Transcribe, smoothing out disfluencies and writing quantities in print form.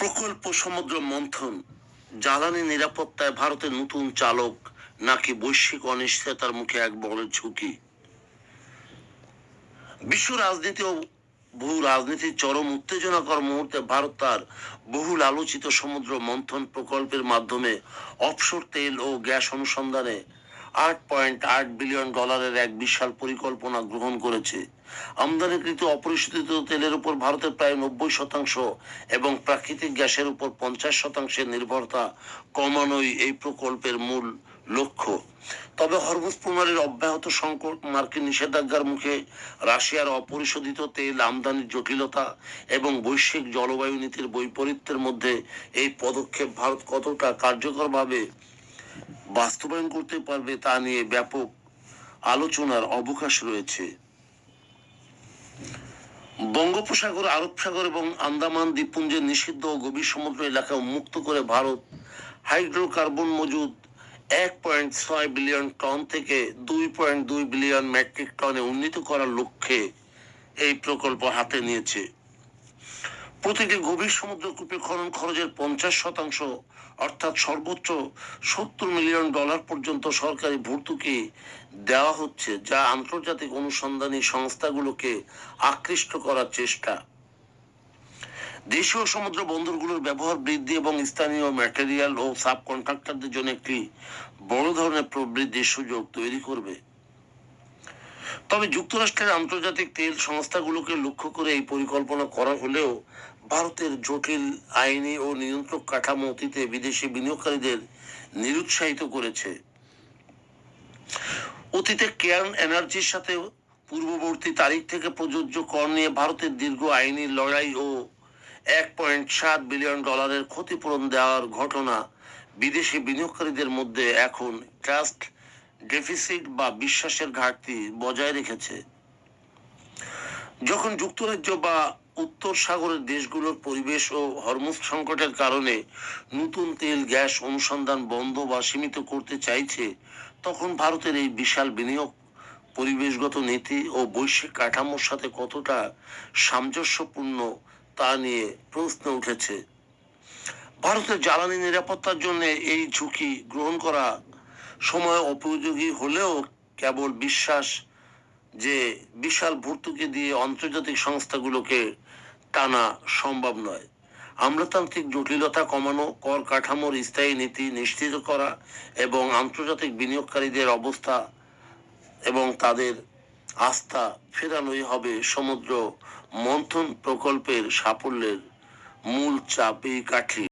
প্রকল্প সমুদ্র মন্থন, জ্বালানি নিরাপত্তায় ভারতের নতুন চালক নাকি বৈশ্বিক অনিশ্চয়তার মুখে এক বড় ঝুঁকি। বিশ্ব রাজনীতি ও ভূ রাজনীতির চরম উত্তেজনাকর মুহূর্তে ভারত তার বহুল আলোচিত সমুদ্র মন্থন প্রকল্পের মাধ্যমে অফশোর তেল ও গ্যাস অনুসন্ধানে $8.8 বিলিয়ন এক বিশাল পরিকল্পনা গ্রহণ করেছে। আমদানিকৃত অপরিশোধিত তেলের উপর ভারতের প্রায় 90% এবং প্রাকৃতিক গ্যাসের উপর 50%-এর নির্ভরতা কমানোই এই প্রকল্পের মূল লক্ষ্য। তবে হরমুজ প্রণালীর অব্যাহত সংকট, মার্কিন নিষেধাজ্ঞার মুখে রাশিয়ার অপরিশোধিত তেল আমদানির জটিলতা এবং বৈশ্বিক জলবায়ু নীতির বৈপরীত্যের মধ্যে এই পদক্ষেপ ভারত কতটা কার্যকরভাবে বাস্তবায়ন করতে পারবে তা নিয়ে ব্যাপক আলোচনার অবকাশ রয়েছে। বঙ্গোপসাগর, আরব সাগর এবং আন্দামান দ্বীপপুঞ্জের নিষিদ্ধ ও গভীর সমুদ্র এলাকা উন্মুক্ত করে ভারত হাইড্রোকার্বন মজুদ 1.6 বিলিয়ন টন থেকে 2.2 বিলিয়ন মেট্রিক টনে উন্নীত করার লক্ষ্যে এই প্রকল্প হাতে নিয়েছে। প্রতিটি গভীর সমুদ্রকূপে খনন খরচের 50% অর্থাৎ সর্বোচ্চ $70 মিলিয়ন পর্যন্ত সরকারি ভর্তুকি দেওয়া হচ্ছে, যা আন্তর্জাতিক অনুসন্ধানী সংস্থাগুলোকে আকৃষ্ট করার চেষ্টা। দেশীয় সমুদ্র বন্দরগুলোর ব্যবহার বৃদ্ধি এবং স্থানীয় ম্যাটেরিয়াল ও সাব কন্ট্রাক্টরদের জন্য একটি বড় ধরনের প্রবৃদ্ধির সুযোগ তৈরি করবে। তবে যুক্তরাষ্ট্রের আন্তর্জাতিক তেল সংস্থাগুলোকে লক্ষ্য করে এই পরিকল্পনা করা হলেও ভারতের জটিল আইনি ও নিয়ন্ত্রক কাঠামো অতীতে বিদেশি বিনিয়োগকারীদের নিরুৎসাহিত করেছে। অতীতে কেয়ার্ন এনার্জির সাথে পূর্ববর্তী তারিখ থেকে প্রযোজ্য কর নিয়ে ভারতের দীর্ঘ আইনি লড়াই ও $1.7 বিলিয়ন ক্ষতিপূরণ দেওয়ার ঘটনা বিদেশি বিনিয়োগকারীদের মধ্যে এখন ট্রাস্ট ডেফিসিট বা বিশ্বাসের ঘাটতি বজায় রেখেছে। যখন যুক্তরাজ্য বা উত্তর সাগরের দেশগুলোর পরিবেশ ও হরমুজ সংকটের কারণে নতুন তেল গ্যাস অনুসন্ধান বন্ধ বা সীমিত করতে চাইছে, তখন ভারতের এই বিশাল বিনিয়োগ পরিবেশগত নীতি ও বৈশ্বিক কাঠামোর সাথে কতটা সামঞ্জস্যপূর্ণ তা নিয়ে প্রশ্ন উঠেছে। ভারতের জ্বালানি নিরাপত্তার জন্য এই ঝুঁকি গ্রহণ করা সময় উপযোগী হলেও কেবল বিশ্বাস যে বিশাল ভর্তুকি দিয়ে আন্তর্জাতিক সংস্থাগুলোকে টানা সম্ভব নয়। আমলাতান্ত্রিক জটিলতা কমানো, কর কাঠামোর স্থায়ী নীতি নিশ্চিত করা এবং আন্তর্জাতিক বিনিয়োগকারীদের অবস্থা এবং তাদের আস্থা ফেরানোই হবে সমুদ্র মন্থন প্রকল্পের সাফল্যের মূল চাবিকাঠি।